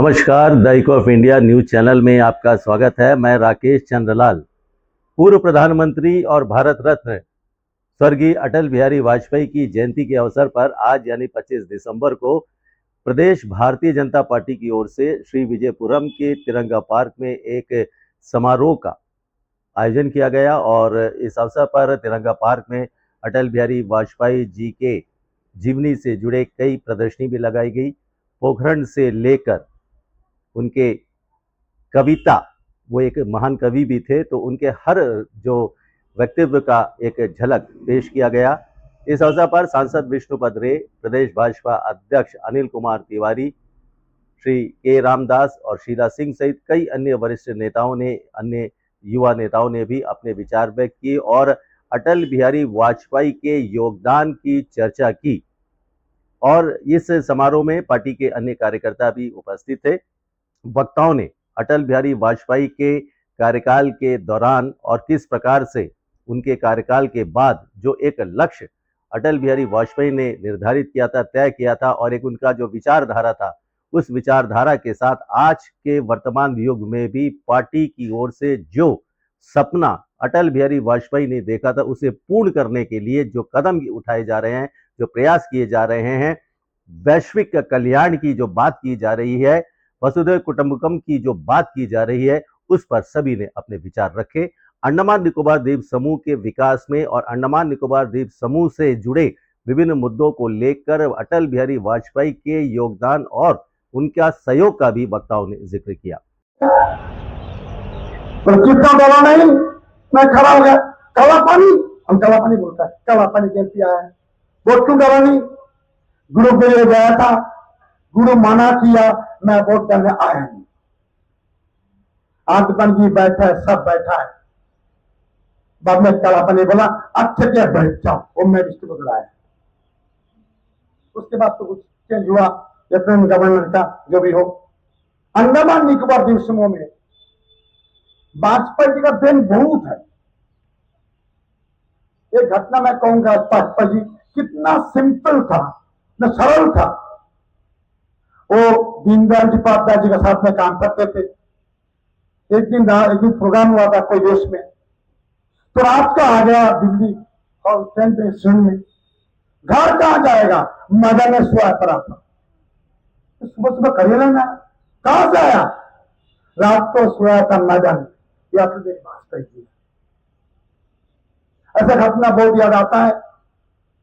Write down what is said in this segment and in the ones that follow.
नमस्कार, the eco of India news channel में आपका स्वागत है। मैं राकेश चंद्रलाल। पूर्व प्रधानमंत्री और भारत रत्न स्वर्गीय अटल बिहारी वाजपेयी की जयंती के अवसर पर आज यानी 25 दिसंबर को प्रदेश भारतीय जनता पार्टी की ओर से श्री विजयपुरम के तिरंगा पार्क में एक समारोह का आयोजन किया गया और इस अवसर पर तिरंगा पार्क में अटल बिहारी वाजपेयी जी के जीवनी से जुड़े कई प्रदर्शनी भी लगाई गई। पोखरण से लेकर उनके कविता, वो एक महान कवि भी थे, तो उनके हर जो व्यक्तित्व का एक झलक पेश किया गया। इस अवसर पर सांसद विष्णुपद रे, प्रदेश भाजपा अध्यक्ष अनिल कुमार तिवारी, श्री के रामदास और शीला सिंह सहित कई अन्य वरिष्ठ नेताओं ने, अन्य युवा नेताओं ने भी अपने विचार व्यक्त किए और अटल बिहारी वाजपेयी के योगदान की चर्चा की। और इस समारोह में पार्टी के अन्य कार्यकर्ता भी उपस्थित थे। वक्ताओं ने अटल बिहारी वाजपेयी के कार्यकाल के दौरान और किस प्रकार से उनके कार्यकाल के बाद जो एक लक्ष्य अटल बिहारी वाजपेयी ने निर्धारित किया था, तय किया था, और एक उनका जो विचारधारा था, उस विचारधारा के साथ आज के वर्तमान युग में भी पार्टी की ओर से जो सपना अटल बिहारी वाजपेयी ने देखा था, उसे पूर्ण करने के लिए जो कदम उठाए जा रहे हैं, जो प्रयास किए जा रहे हैं, वैश्विक कल्याण की जो बात की जा रही है, वसुधैव कुटुंबकम की जो बात की जा रही है, उस पर सभी ने अपने विचार रखे। अंडमान निकोबार द्वीप समूह के विकास में और अंडमान निकोबार द्वीप समूह से जुड़े विभिन्न मुद्दों को लेकर अटल बिहारी वाजपेयी के योगदान और उनका सहयोग का भी वक्ताओं ने जिक्र किया। तो कितना दवा नहीं, मैं खड़ा हो गया। काला पानी, हम काला पानी बोलता है, काला पानी कैसे पिया है, वोट क्यों डाला नहीं? गुरु के लिए गया था, गुरु मना किया, मैं वोट डालने आया नहीं। आदिपन जी बैठा है, सब बैठा है। बाद में काला पानी बोला, अच्छे से बैठ जाओ, वो मैं रिश्ते बदलाया। उसके बाद तो कुछ चेंज हुआ, लेफ्टिनेंट गवर्नर का जो भी हो। अंडमान निकोबार द्वीप समूह में वाजपेयी जी का देन बहुत है। एक घटना मैं कहूंगा, वाजपेयी जी कितना सिंपल था, न सरल था। वो दीनदयाल जी उपाध्याय जी के साथ में काम करते थे। एक दिन प्रोग्राम हुआ था कोई देश में, तो रात का आ गया दिल्ली और ट्रेन पे स्टेशन में। घर कहां जाएगा, मैदान में सोया पड़ा था। सुबह सुबह करेला में कहां से आया, रात को सोया था मैदान में। या तो मेरी वाजपेयी जी, ऐसा घटना बहुत याद आता है,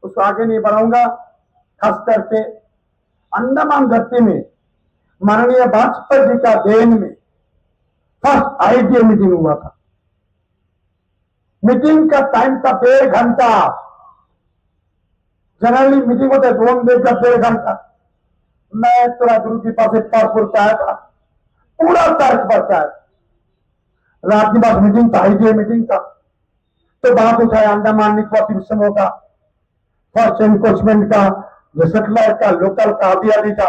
उसको आगे नहीं बढ़ाऊंगा। खास करके अंडमान धरती में माननीय वाजपेयी जी का देन में फर्स्ट आईटीए मीटिंग हुआ था। मीटिंग का टाइम था 1.5 घंटा। जनरली मीटिंग होते 2 दिन का 1.5 घंटा। मैं थोड़ा गुरु के पास पारपुर पे आया था, पूरा तर्क बचाया। रात के बाद मीटिंग था, आईटीए मीटिंग था, तो बात उठाया अंडमान निकोबार द्वीप समूह का, फर्स्ट एनक्रोचमेंट का, जो सेटेलाइट का, लोकल का, आदि का।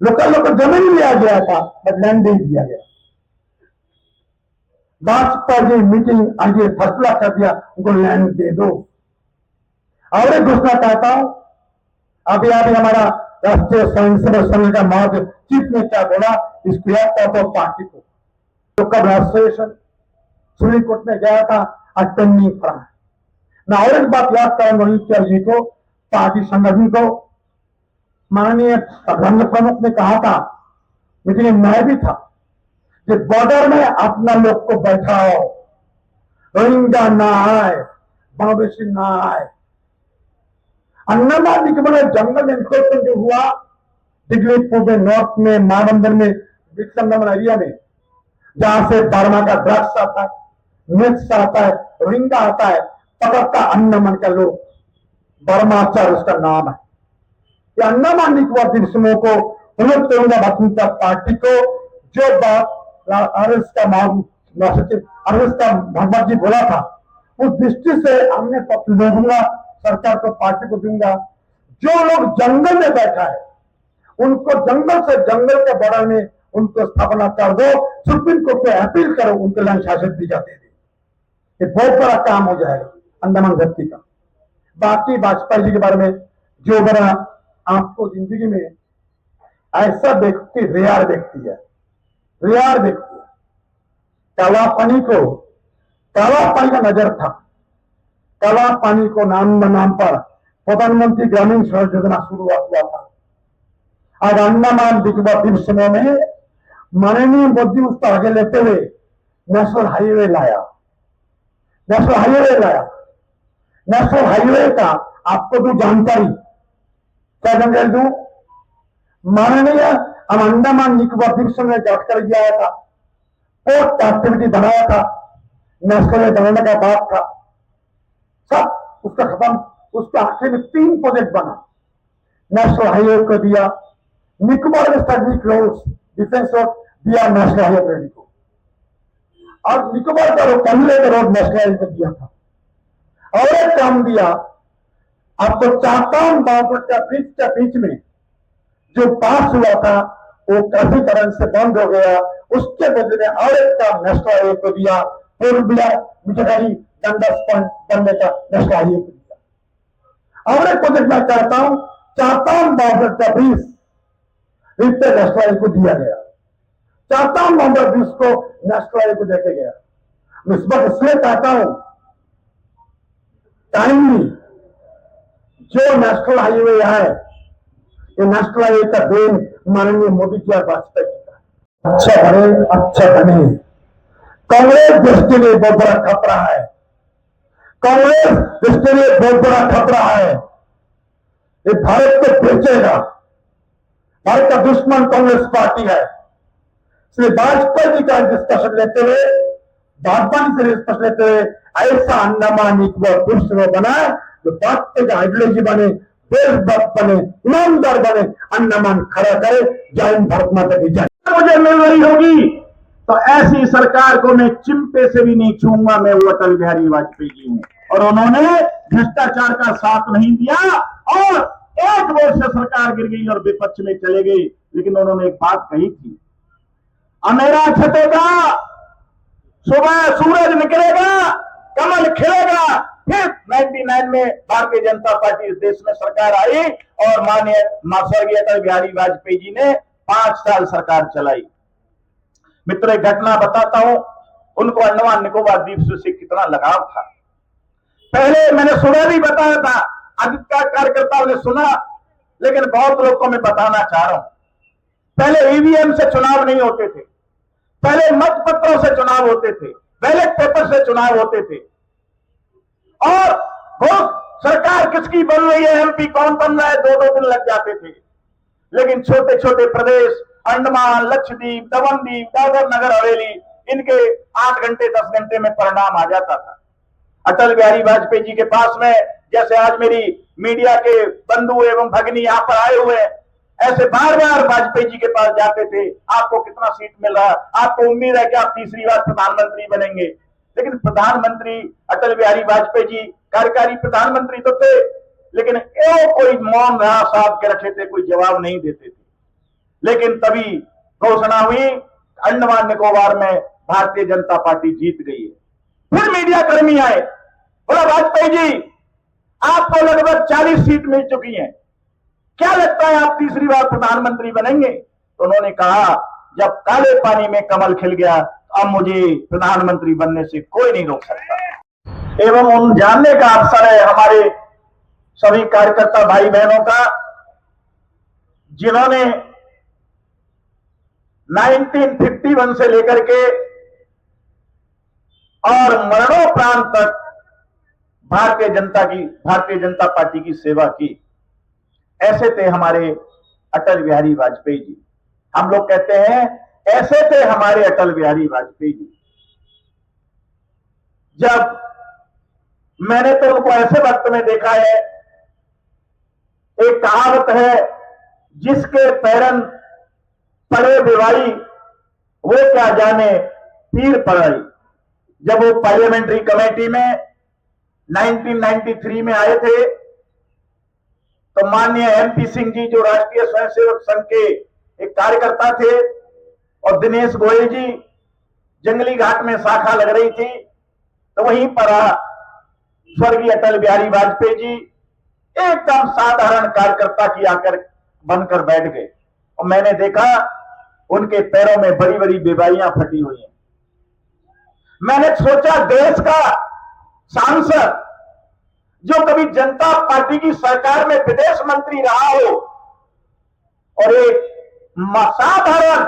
लोकल जमीन लिया गया था, बट लैंड नहीं दिया गया। वाजपेयी जी मीटिंग आगे फैसला कर दिया, उनको लैंड दे दो। और एक घोषणा चाहता हूं, अभी हमारा राष्ट्रीय स्वयंसेवक संघ का महासचिव चीफ ने क्या बोला, इसको याद करता हूं पार्टी को। तो कब एसोसिएशन सुप्रीम कोर्ट में गया था, आज पेंडिंग पड़ा है। मैं और एक बात याद करूंगा जी को, पार्टी संगठन को। माननीय प्रधान प्रमुख ने कहा था, मीटिंग में मैं भी था, कि बॉर्डर में अपना लोग को बैठाओ, रोहिंग्या ना आए, बांग्लादेशी ना आए। अंडमान निकोबार जंगल एनक्रोचमेंट जो हुआ दिल्लीपुर में, नॉर्थ में, महाबंदर में, विक्रमनगर एरिया में, जहां से बर्मा का ड्रग्स आता है, मिर्च आता है, रोहिंग्या आता है, पकड़ता अंडमान का लोग। बर्माचार उसका नाम है। ये अंडमान निकोबार द्वीप समूह को प्रमुख करूंगा भारतीय पार्टी को। जो बात आरएस का महासचिव आरएस का भगवत जी बोला था, उस दृष्टि से हमने पत्र दूंगा सरकार को, पार्टी को दूंगा। जो लोग जंगल में बैठा है, उनको जंगल से जंगल के बॉर्डर में उनको स्थापना कर दो। सुप्रीम कोर्ट में अपील करो, उनके लिए शासन दी जाती है। ये बहुत बड़ा काम हो जाएगा अंडमान धरती का। बाकी वाजपेयी जी के बारे में जो बड़ा आपको जिंदगी में ऐसा व्यक्ति रेयर व्यक्ति है, रेयर व्यक्ति। काला पानी का नजर था। काला पानी को नाम पर प्रधानमंत्री ग्रामीण सड़क योजना शुरुआत हुआ था। आज अंडमान निकोबार द्वीप समूह में माननीय मोदी उसको आगे लेते हुए नेशनल हाईवे लाया। नेशनल हाईवे का आपको भी जानकारी क्या जानकारी दूं? माननीय हम अंडमान निकोबार द्वीप समूह में गट कर आया था, पोर्ट एक्टिविटी बनाया था, नेशनल हाईवे बनाने का बात था, सब उसका खत्म। उसके आखिर में 3 प्रोजेक्ट बना। नेशनल हाईवे को दिया, निकोबार में स्ट्रेटेजिक रोड्स, डिफेंस रोड दिया नेशनल हाईवे को, और निकोबार का पहले का रोड नेशनल हाईवे को दिया था। और एक काम दिया आपको, चापान बावट का ब्रिज के बीच में जो पास हुआ था वो काफी कारण से बंद हो गया। उसके बदले में और एक काम नेशनल हाईवे को दिया, पूर्विया मिठगाई गंडस पॉइंट बनने का नेशनल हाईवे को दिया। और एक प्रोजेक्ट मैं चाहता हूं, चापान बावट का ब्रिज नेशनल हाईवे को दिया गया। चापान बावट ब्रिज को नेशनल हाईवे को देके गया। मैं इस बात इसलिए चाहता हूं, टाइमली जो नेशनल हाईवे है, ये नेशनल हाईवे का देन माननीय मोदी जी और वाजपेयी जी का। अच्छा बने। कांग्रेस देश के लिए बहुत बड़ा खतरा है। कांग्रेस देश के लिए बहुत बड़ा खतरा है। ये भारत को बेचेगा। भारत का दुश्मन कांग्रेस पार्टी है। श्री वाजपेयी जी का डिस्कशन लेते हुए, भाजपा से डिस्कशन लेते हुए ऐसा अंडमान निकोबार द्वीप समूह बनाए जो वाजपेयी का आइडियोलॉजी बने, देशभक्त बने, ईमानदार बने, अंडमान खड़ा करे। जय हिंद, भारत माता की जय। मुझे मिल रही होगी तो ऐसी सरकार को मैं चिमटे से भी नहीं छूंगा। मैं वो अटल बिहारी वाजपेयी जी हूं, और उन्होंने भ्रष्टाचार का साथ नहीं दिया, और 1 वर्ष से सरकार गिर गई और विपक्ष में चले गए। लेकिन उन्होंने एक बात कही थी, अंधेरा छटेगा, सुबह सूरज निकलेगा, कमल खिलेगा। फिर 99 में भारतीय जनता पार्टी इस देश में सरकार आई, और माननीय स्वर्गीय अटल बिहारी वाजपेयी जी ने 5 साल सरकार चलाई। मित्रों, एक घटना बताता हूं, उनको अंडमान निकोबार द्वीप से कितना लगाव था। पहले मैंने सुना भी बताया था, अधिकतर कार्यकर्ताओं ने सुना, लेकिन बहुत लोग को मैं बताना चाह रहा हूं। पहले ईवीएम से चुनाव नहीं होते थे, पहले मत पत्रों से चुनाव होते थे, बैलेट पेपर से चुनाव होते थे, और वो सरकार किसकी बन रही है, एमपी कौन बन रहा है, 2-2 दिन लग जाते थे। लेकिन छोटे छोटे प्रदेश, अंडमान, लक्षद्वीप, दमनदीप, दादर नगर हवेली, इनके 8 घंटे 10 घंटे में परिणाम आ जाता था। अटल बिहारी वाजपेयी जी के पास में, जैसे आज मेरी मीडिया के बंधु एवं भगिनी यहां पर आए हुए हैं, ऐसे बार बार वाजपेयी जी के पास जाते थे, आपको कितना सीट मिल रहा, आपको उम्मीद है कि आप तीसरी बार प्रधानमंत्री बनेंगे। लेकिन प्रधानमंत्री अटल बिहारी वाजपेयी जी कार्यकारी प्रधानमंत्री तो थे, लेकिन कोई मौन रहा, साहब के रखे थे, कोई जवाब नहीं देते थे। लेकिन तभी घोषणा हुई, अंडमान निकोबार में भारतीय जनता पार्टी जीत गई है। फिर मीडिया कर्मी आए, बोला वाजपेयी जी आपको लगभग 40 सीट मिल चुकी हैं, क्या लगता है आप तीसरी बार प्रधानमंत्री बनेंगे? तो उन्होंने कहा, जब काले पानी में कमल खिल गया, अब मुझे प्रधानमंत्री बनने से कोई नहीं रोक सकता। एवं उन जानने का अवसर है हमारे सभी कार्यकर्ता भाई बहनों का, जिन्होंने 1951 से लेकर के और मरणोपरांत तक भारतीय जनता पार्टी की सेवा की। ऐसे थे हमारे अटल बिहारी वाजपेयी जी। हम लोग कहते हैं ऐसे थे हमारे अटल बिहारी वाजपेयी जी। जब मैंने तो उनको ऐसे वक्त में देखा है, एक कहावत है, जिसके पैरन पड़े बिवाई वो क्या जाने पीर पड़ाई। जब वो पार्लियामेंट्री कमेटी में 1993 में आए थे, तो माननीय एमपी सिंह जी, जो राष्ट्रीय स्वयंसेवक संघ के एक कार्यकर्ता थे, और दिनेश गोयल जी, जंगली घाट में शाखा लग रही थी, तो वहीं पर स्वर्गीय अटल बिहारी वाजपेयी जी एकदम साधारण कार्यकर्ता की आकर बनकर बैठ गए। और मैंने देखा उनके पैरों में बड़ी बड़ी बीमारियां फटी हुई हैं। मैंने सोचा देश का सांसद जो कभी जनता पार्टी की सरकार में विदेश मंत्री रहा हो और एक साधारण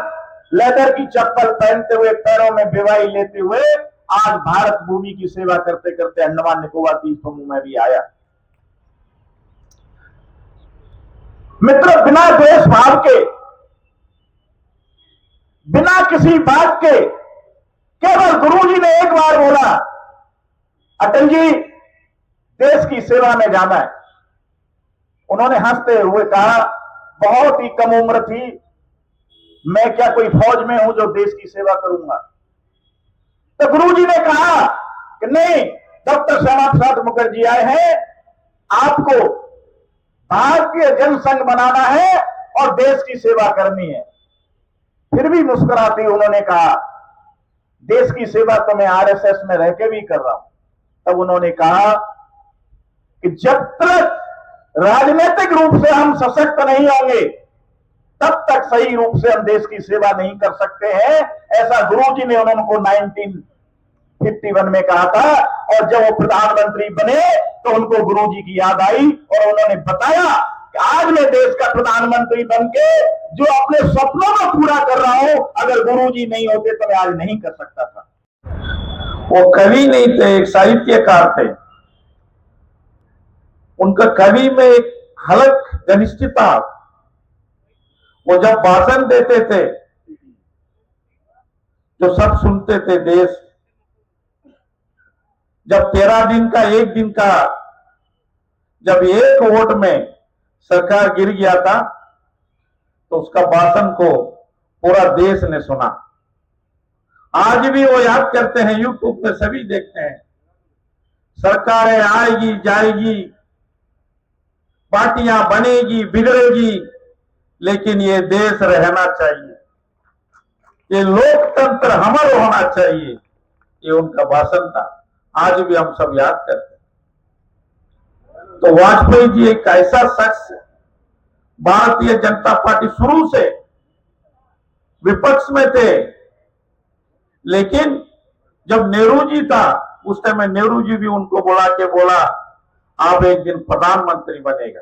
लेदर की चप्पल पहनते हुए पैरों में बीमारी लेते हुए आज भारत भूमि की सेवा करते करते अंडमान निकोबार द्वीप समूह में भी आया। मित्रों, बिना देश भाव के, बिना किसी बात के, केवल गुरुजी ने एक बार बोला, अटल जी देश की सेवा में जाना है। उन्होंने हंसते हुए कहा, बहुत ही कम उम्र थी, मैं क्या कोई फौज में हूं जो देश की सेवा करूंगा। तो गुरुजी ने कहा कि नहीं, डॉक्टर श्यामा प्रसाद मुखर्जी आए हैं, आपको भारतीय जनसंघ बनाना है और देश की सेवा करनी है। फिर भी मुस्कुराते उन्होंने कहा, देश की सेवा तो मैं आरएसएस में रह के भी कर रहा हूं। तब उन्होंने कहा कि जब तक राजनीतिक रूप से हम सशक्त नहीं होंगे तब तक सही रूप से हम देश की सेवा नहीं कर सकते हैं। ऐसा गुरुजी ने उनको 1951 में कहा था। और जब वो प्रधानमंत्री बने तो उनको गुरुजी की याद आई और उन्होंने बताया कि आज मैं देश का प्रधानमंत्री बनके जो अपने सपनों को पूरा कर रहा हूं, अगर गुरुजी नहीं होते तो मैं आज नहीं कर सकता था। वो कवि नहीं थे, एक साहित्यकार थे। उनका कवि में एक हलक घनिष्ठता। वो जब भाषण देते थे तो सब सुनते थे। देश जब 13 दिन का, एक दिन का, जब एक वोट में सरकार गिर गया था तो उसका भाषण को पूरा देश ने सुना। आज भी वो याद करते हैं, यूट्यूब पे सभी देखते हैं। सरकारें आएगी जाएगी, पार्टियां बनेगी बिगड़ेगी, लेकिन ये देश रहना चाहिए, ये लोकतंत्र हमारा होना चाहिए। ये उनका भाषण था, आज भी हम सब याद करते हैं। तो वाजपेयी जी एक ऐसा शख्स, भारतीय जनता पार्टी शुरू से विपक्ष में थे, लेकिन जब नेहरू जी था उस टाइम में नेहरू जी भी उनको बुला के बोला, आप एक दिन प्रधानमंत्री बनेगा।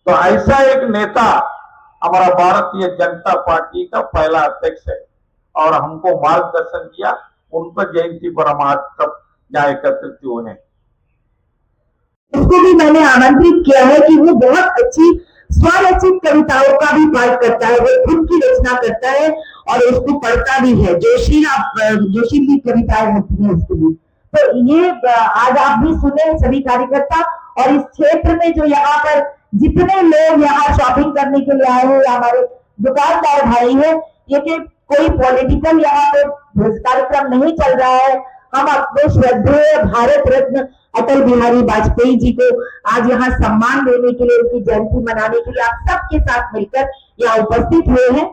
तो ऐसा एक नेता हमारा भारतीय जनता पार्टी का पहला अध्यक्ष है और हमको मार्गदर्शन किया। उनका जयंती पर हम आज सब यहाँ एकत्रित हुए हैं। उसको भी मैंने आमंत्रित किया है कि वो बहुत अच्छी स्वरचित कविताओं का भी पाठ करता है, वो खुद की रचना करता है और उसको पढ़ता भी है। जोशीली कविताएं होती है उसकी भी। तो ये आज आप भी सुने सभी कार्यकर्ता, और इस क्षेत्र में जो यहाँ पर जितने लोग यहाँ शॉपिंग करने के लिए आए हैं, हमारे दुकानदार भाई हैं, ये कि कोई पॉलिटिकल यहाँ पे कार्यक्रम नहीं चल रहा है। हम अपने श्रद्धेय भारत रत्न अटल बिहारी वाजपेयी जी को आज यहाँ सम्मान देने के लिए, उनकी जयंती मनाने के लिए आप सबके साथ मिलकर यहाँ उपस्थित हुए हैं।